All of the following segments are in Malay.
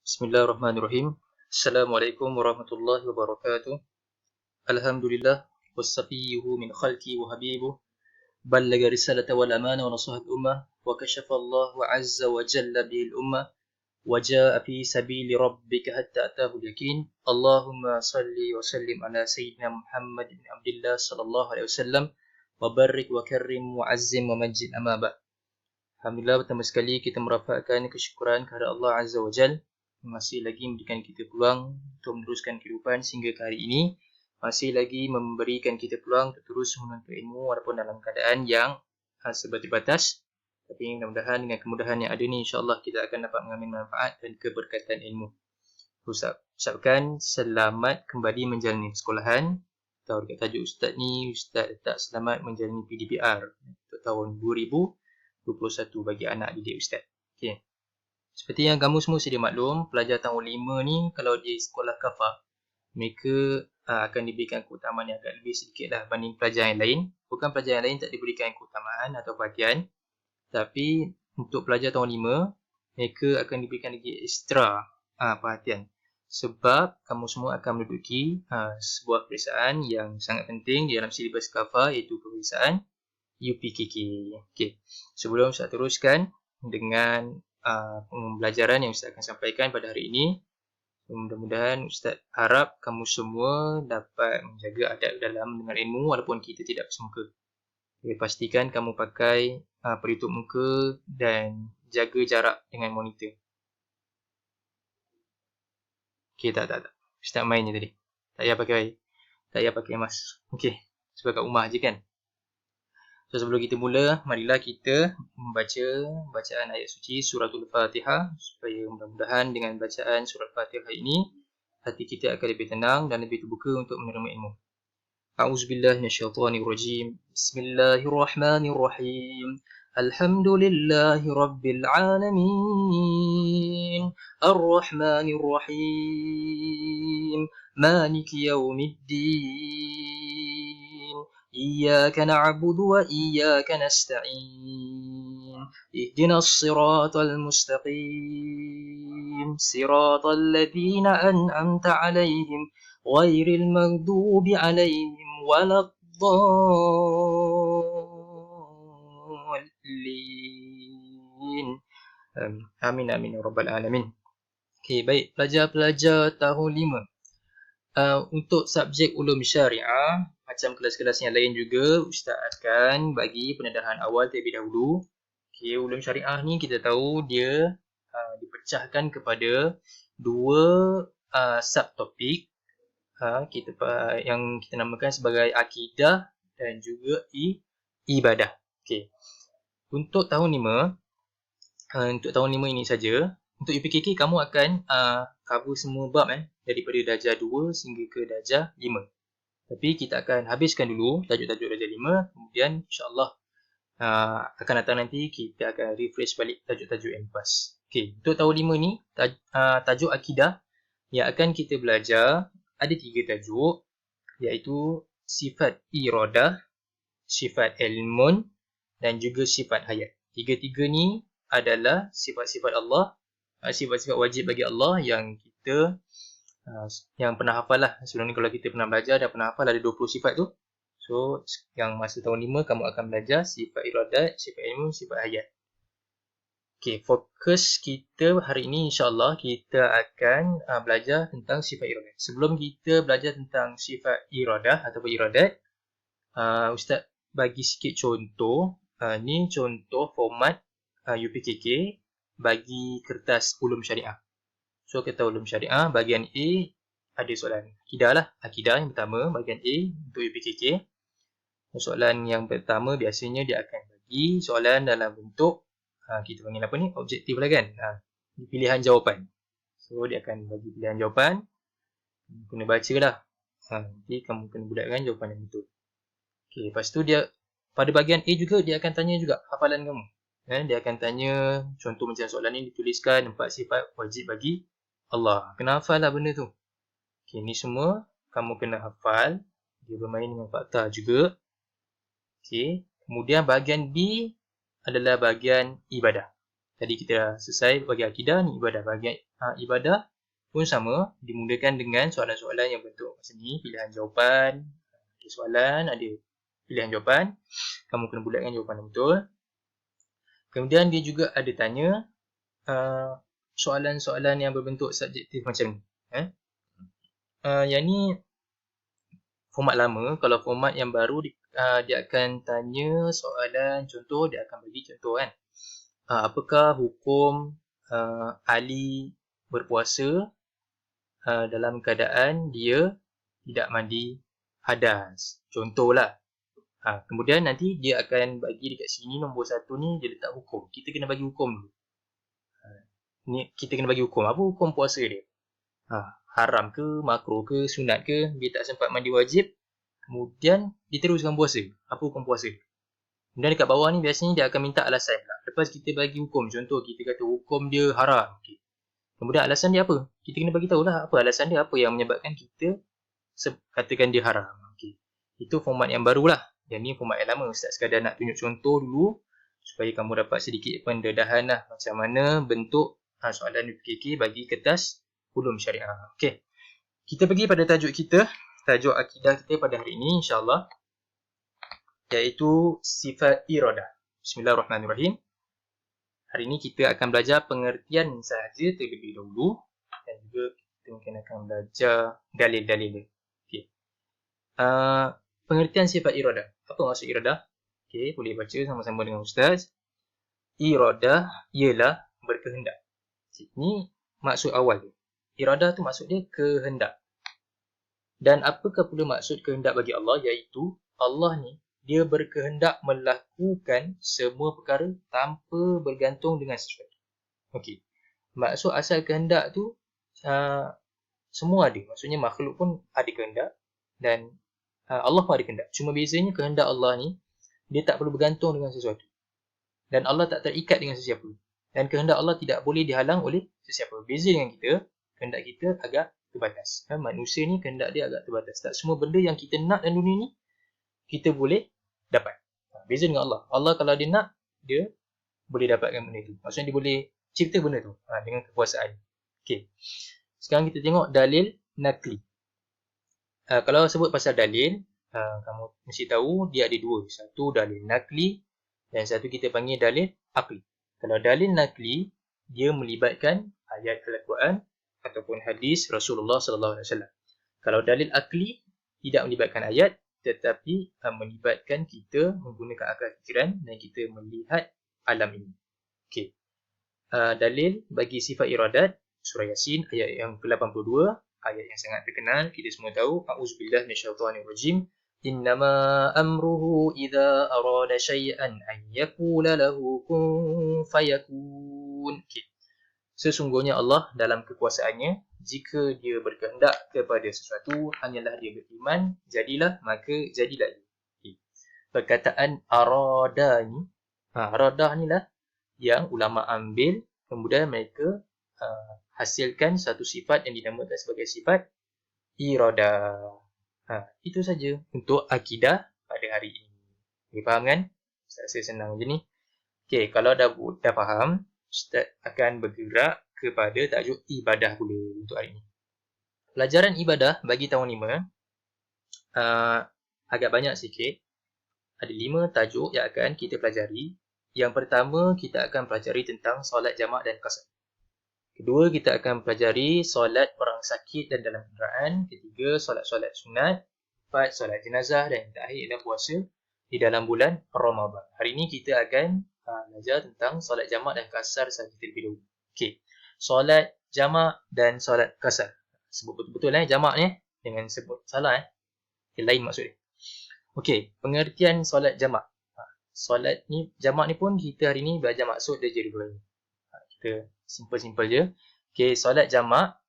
Bismillahirrahmanirrahim. Assalamualaikum warahmatullahi wabarakatuh. Alhamdulillah wassafiyuhu min khalqi wa habibuh. Ballaga risalata wal amana wa nasahat ummah wa kashafa Allahu azza wa jalla bil ummah wa jaa fi sabili rabbika hatta atahu yakin. Allahumma salli wa sallim ala sayyidina Muhammad bin Abdullah sallallahu alaihi wasallam wa barik wa karrim wa azzim wa majid amma ba'd. Alhamdulillah, pertama sekali kita merafakkan kesyukuran kepada Allah Azza wa Jal, masih lagi memberikan kita peluang untuk meneruskan kehidupan sehingga ke hari ini, masih lagi memberikan kita peluang untuk terus menuntut ilmu walaupun dalam keadaan yang serba terbatas. Tapi mudah-mudahan dengan kemudahan yang ada ni, insyaAllah kita akan dapat mengambil manfaat dan keberkatan ilmu. Ucapkan selamat kembali menjalani persekolahan. Tahu dekat tajuk Ustaz ni, Ustaz letak selamat menjalani PDPR untuk tahun 2021 bagi anak didik Ustaz. Okay. Seperti yang kamu semua sedia maklum, pelajar tahun 5 ni kalau di sekolah kafah, mereka akan diberikan keutamaan yang agak lebih sedikit lah banding pelajar yang lain. Bukan pelajar yang lain tak diberikan keutamaan atau perhatian, tapi untuk pelajar tahun 5, mereka akan diberikan lagi ekstra perhatian. Sebab kamu semua akan menduduki sebuah peperiksaan yang sangat penting di dalam silibus kafah, iaitu peperiksaan UPKK. Okay. Sebelum saya teruskan dengan pembelajaran yang Ustaz akan sampaikan pada hari ini, mudah-mudahan Ustaz harap kamu semua dapat menjaga adab dalam mendengar ilmu walaupun kita tidak bersemuka. Okay, pastikan kamu pakai pelitup muka dan jaga jarak dengan monitor. Okay, tak. Ustaz main je tadi. Tak payah pakai mask. Okay, sebab kat rumah je kan. So, sebelum kita mula, marilah kita membaca bacaan ayat suci suratul Fatihah, supaya mudah-mudahan dengan bacaan surah Fatihah ini hati kita akan lebih tenang dan lebih terbuka untuk menerima ilmu. A'udzubillahi minasyaitonirrajim. Bismillahirrahmanirrahim. Alhamdulillahi rabbil alamin. Ar-Rahmanirrahim. Maliki yaumiddin. إياك نعبد وإياك نستعين اهدنا الصراط المستقيم صراط الذين أنعمت عليهم غير المغضوب عليهم ولا الضالين. Amin ya rabbal alamin. Okay, baik pelajar-pelajar tahun 5. Untuk subjek ulum syariah, macam kelas-kelas yang lain juga, Ustaz akan bagi pendedahan awal terlebih dahulu. Okay, ulum syariah ni kita tahu dia dipecahkan kepada dua subtopik yang kita namakan sebagai akidah dan juga ibadah. Okay. Untuk tahun 5 ini saja, untuk UPKK kamu akan cover semua bab daripada darjah 2 sehingga ke darjah 5. Tapi kita akan habiskan dulu tajuk-tajuk darjah 5, kemudian insya-Allah akan datang nanti kita akan refresh balik tajuk-tajuk yang lepas. Okey, untuk tahun 5 ni tajuk akidah yang akan kita belajar ada 3 tajuk, iaitu sifat iradah, sifat ilmun dan juga sifat hayat. Tiga-tiga ni adalah sifat-sifat Allah, sifat-sifat wajib bagi Allah yang kita yang pernah hafal lah. Sebelum ni kalau kita pernah belajar dan pernah hafal ada 20 sifat tu. So yang masa tahun 5 kamu akan belajar sifat iradat, sifat ilmu, sifat hayat. Okay, fokus kita hari ini insyaAllah kita akan belajar tentang sifat iradat. Sebelum kita belajar tentang sifat iradah ataupun iradat, Ustaz bagi sikit contoh. Ni contoh format UPKK bagi kertas ulum syariah. So kita ulum syariah, bahagian A ada soalan akidah lah. Akidah yang pertama, bahagian A untuk UPKK. Soalan yang pertama biasanya dia akan bagi soalan dalam bentuk kita panggil apa ni, objektif lah kan, pilihan jawapan. So dia akan bagi pilihan jawapan, kamu kena baca lah, nanti kamu kena bulatkan jawapan yang betul. Okay, lepas tu dia pada bahagian A juga dia akan tanya juga hafalan kamu. Dia akan tanya contoh macam soalan ni dituliskan 4 sifat wajib bagi Allah. Kena hafal lah benda tu. Okay, ni semua kamu kena hafal. Dia bermain dengan fakta juga. Okay. Kemudian bahagian B adalah bahagian ibadah. Tadi kita dah selesai bagi akidah ni ibadah. Bagi ibadah pun sama, dimulakan dengan soalan-soalan yang bentuk macam ni, pilihan jawapan. Ada soalan, ada pilihan jawapan. Kamu kena bulatkan jawapan yang betul. Kemudian dia juga ada tanya soalan-soalan yang berbentuk subjektif macam ni. Yang ni format lama. Kalau format yang baru, dia akan tanya soalan contoh, dia akan bagi contoh kan. Apakah hukum ahli berpuasa dalam keadaan dia tidak mandi hadas? Contohlah. Kemudian nanti dia akan bagi dekat sini nombor 1 ni, dia letak hukum. Kita kena bagi hukum dulu. Ni kita kena bagi hukum. Apa hukum puasa dia? Haram ke, makruh ke, sunat ke, dia tak sempat mandi wajib, kemudian diteruskan puasa. Apa hukum puasa? Kemudian dekat bawah ni biasanya dia akan minta alasan pula. Lepas kita bagi hukum, contoh kita kata hukum dia haram. Okay. Kemudian alasan dia apa? Kita kena bagi tahulah apa alasan dia, apa yang menyebabkan kita katakan dia haram. Okay. Itu format yang barulah. Yang ni format yang lama. Ustaz sekadar nak tunjuk contoh dulu supaya kamu dapat sedikit pendedahan lah macam mana bentuk soalan UPKK bagi kertas ulum syariah. Okay. Kita pergi pada tajuk kita, tajuk akidah kita pada hari ini insyaAllah, iaitu sifat iradah. Bismillahirrahmanirrahim. Hari ini kita akan belajar pengertian sahaja terlebih dahulu dan juga kita mungkin akan belajar dalil-dalil. Okay. Pengertian sifat iradah. Apa maksud iradah? Okay, boleh baca sama-sama dengan Ustaz. Iradah ialah berkehendak. Ini maksud awal tu. Iradah tu maksud dia kehendak. Dan apakah pula maksud kehendak bagi Allah? Iaitu Allah ni dia berkehendak melakukan semua perkara tanpa bergantung dengan sesuatu. Okey. Maksud asal kehendak tu semua ada. Maksudnya makhluk pun ada kehendak dan Allah pun ada kehendak. Cuma bezanya kehendak Allah ni dia tak perlu bergantung dengan sesuatu. Dan Allah tak terikat dengan sesiapa. Dan kehendak Allah tidak boleh dihalang oleh sesiapa. Beza dengan kita, kehendak kita agak terbatas. Manusia ni kehendak dia agak terbatas. Tak semua benda yang kita nak dalam dunia ni kita boleh dapat. Beza dengan Allah. Allah kalau dia nak, dia boleh dapatkan benda tu. Maksudnya dia boleh cipta benda tu dengan kekuasaan. Okay. Sekarang kita tengok dalil nakli. Kalau sebut pasal dalil, kamu mesti tahu dia ada dua. Satu dalil nakli dan satu kita panggil dalil akli. Kalau dalil nakli, dia melibatkan ayat Al-Quran ataupun hadis Rasulullah SAW. Kalau dalil akli, tidak melibatkan ayat, tetapi melibatkan kita menggunakan akal fikiran dan kita melihat alam ini. Okey. Dalil bagi sifat iradat, surah Yasin ayat yang ke-82, ayat yang sangat terkenal, kita semua tahu, a'udzubillahi minasyaitonirrajim, innama amruhu idza arada syai'an an yaqula lahu kun fayakun. Okey. Sesungguhnya Allah dalam kekuasaannya, jika dia berkehendak kepada sesuatu, hanyalah dia beriman, jadilah, maka jadilah ia. Okay. Perkataan arada ni, aradah ni lah yang ulama ambil, kemudian mereka hasilkan satu sifat yang dinamakan sebagai sifat iradah. Itu saja untuk akidah pada hari ini. Okay, faham kan? Saya senang je ni. Okay, kalau dah faham, Ustaz akan bergerak kepada tajuk ibadah pula untuk hari ini. Pelajaran ibadah bagi tahun 5 agak banyak sikit. Ada 5 tajuk yang akan kita pelajari. Yang pertama, kita akan pelajari tentang solat jamak dan qasar. Kedua, kita akan pelajari solat orang sakit dan dalam kenderaan. Ketiga, solat-solat sunat. 4, solat jenazah. Dan yang terakhir adalah puasa di dalam bulan Ramadan. Hari ini kita akan belajar tentang solat jamak dan qasar sahaja terlebih dahulu. Okey. Solat jamak dan solat qasar. Sebut betul-betul jamak ni. Jangan sebut salah Okay, lain maksud dia. Okey, pengertian solat jamak. Solat ni, jamak ni pun kita hari ni belajar maksud dia je dulu. Kita simple-simple je. Okey, solat jamak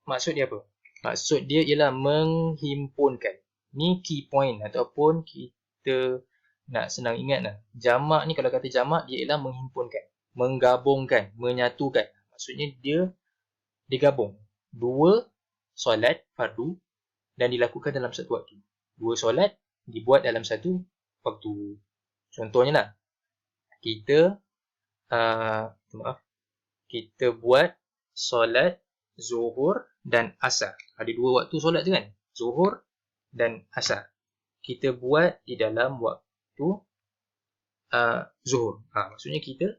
maksud dia apa? Maksud dia ialah menghimpunkan. Ni key point ataupun kita nak senang ingat lah. Jamak ni kalau kata jamak, dia ialah menghimpunkan, menggabungkan, menyatukan. Maksudnya dia digabung. 2 solat fardu dan dilakukan dalam satu waktu. 2 solat dibuat dalam satu waktu. Contohnya lah, kita Maaf, kita buat solat zuhur dan asar. Ada dua waktu solat tu kan, zuhur dan asar. Kita buat di dalam waktu zuhur. Maksudnya kita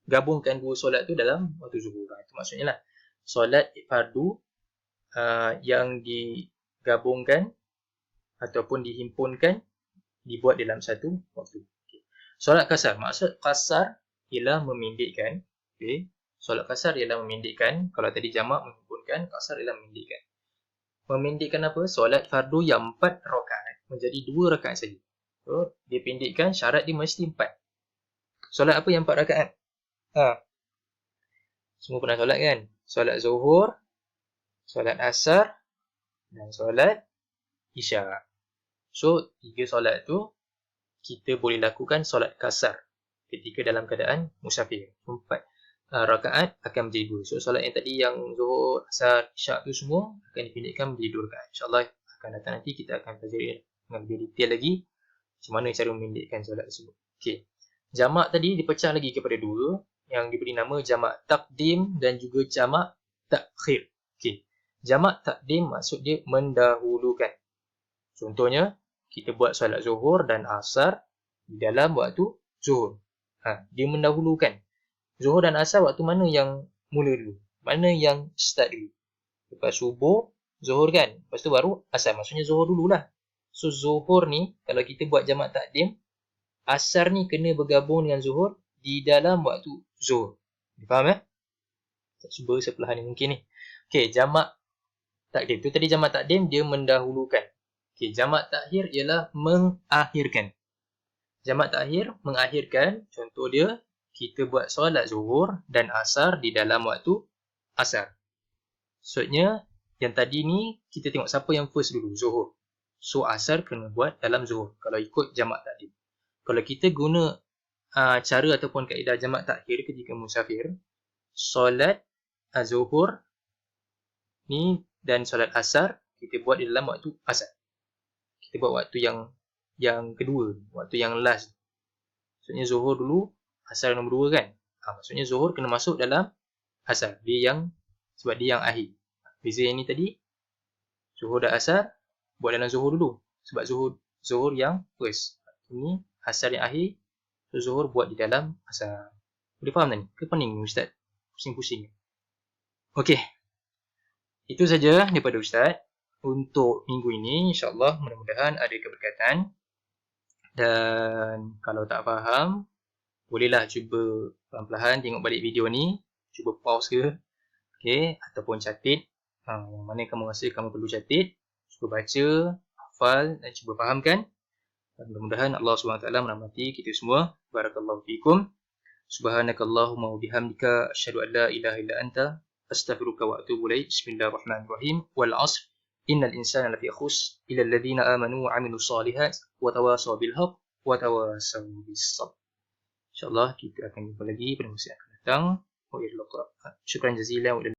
gabungkan dua solat tu dalam waktu zuhur. Itu maksudnya lah. Solat fardu yang digabungkan ataupun dihimpunkan dibuat dalam satu waktu. Okay. Solat kasar. Maksud kasar ialah memendekkan. Okay. Solat kasar ialah memendekkan. Kalau tadi jamak menghimpunkan, kasar ialah memendekkan. Memendekkan apa? Solat fardu yang 4 rakaat menjadi 2 rakaat saja. So, dia pendekkan, syarat dia mesti 4. Solat apa yang 4 rakaat? Semua pernah solat kan? Solat zuhur, solat asar dan solat isya. So, 3 solat tu kita boleh lakukan solat kasar ketika dalam keadaan musafir. 4 rakaat akan menjadi 2. So, solat yang tadi yang zuhur, asar, isya tu semua akan dipendekkan menjadi 2 rakaat. InsyaAllah akan datang nanti kita akan pelajari dengan lebih detail lagi macam mana cara memendekkan solat tersebut. Okey. Jamak tadi dipecah lagi kepada 2 yang diberi nama jamak takdim dan juga jamak takhir. Okey. Jamak takdim maksud dia mendahulukan. Contohnya, kita buat solat zuhur dan asar di dalam waktu zuhur. Dia mendahulukan. Zuhur dan asar waktu mana yang mula dulu? Mana yang start dulu? Lepas subuh, zuhur kan? Lepas tu baru asar. Maksudnya zuhur dululah. So, zuhur ni, kalau kita buat jamak takdim, asar ni kena bergabung dengan zuhur di dalam waktu zuhur. Faham Tak cuba sepelahan ni mungkin ni. Okey, jamak takdim. Tu tadi jamak takdim, dia mendahulukan. Okey, jamak takhir ialah mengakhirkan. Jamak takhir mengakhirkan. Contoh dia, kita buat solat zuhur dan asar di dalam waktu asar. Maksudnya, yang tadi ni, kita tengok siapa yang first dulu, zuhur. So, asar kena buat dalam zuhur. Kalau ikut jamak takdim. Kalau kita guna cara ataupun kaedah jamak takhir ketika musafir, solat zuhur ni dan solat asar, kita buat di dalam waktu asar. Kita buat waktu yang kedua, waktu yang last. Maksudnya zuhur dulu, asar nombor 2 kan? Maksudnya zuhur kena masuk dalam asar. Sebab dia yang akhir. Beza yang ni tadi, zuhur dan asar, buat dalam zuhur dulu. Sebab zuhur yang first. Ini asar yang akhir, so zuhur buat di dalam asar. Boleh faham tak ni? Ke pening Ustaz? Pusing-pusing. Okey. Itu saja daripada Ustaz. Untuk minggu ini, insyaAllah mudah-mudahan ada keberkatan. Dan kalau tak faham, bolehlah cuba perlahan-lahan tengok balik video ni. Cuba pause ke. Okay. Ataupun catat. Yang mana kamu rasa kamu perlu catat. Cuba baca, hafal dan cuba fahamkan. Dan mudah-mudahan Allah SWT merahmati kita semua. Barakallahu fiikum. Subhanakallahumma wa bihamdika asyhadu an la ilaha illa anta astaghfiruka wa atubu ilaik. Bismillahirrahmanirrahim. Wal 'ashr innal insana lafi khusr illa alladhina amanu wa 'amilus shalihat wa tawasaw bil haqq wa tawasaw bis sabr. Insyaallah kita akan jumpa lagi pada masa yang akan datang. Wa syukran jazilan.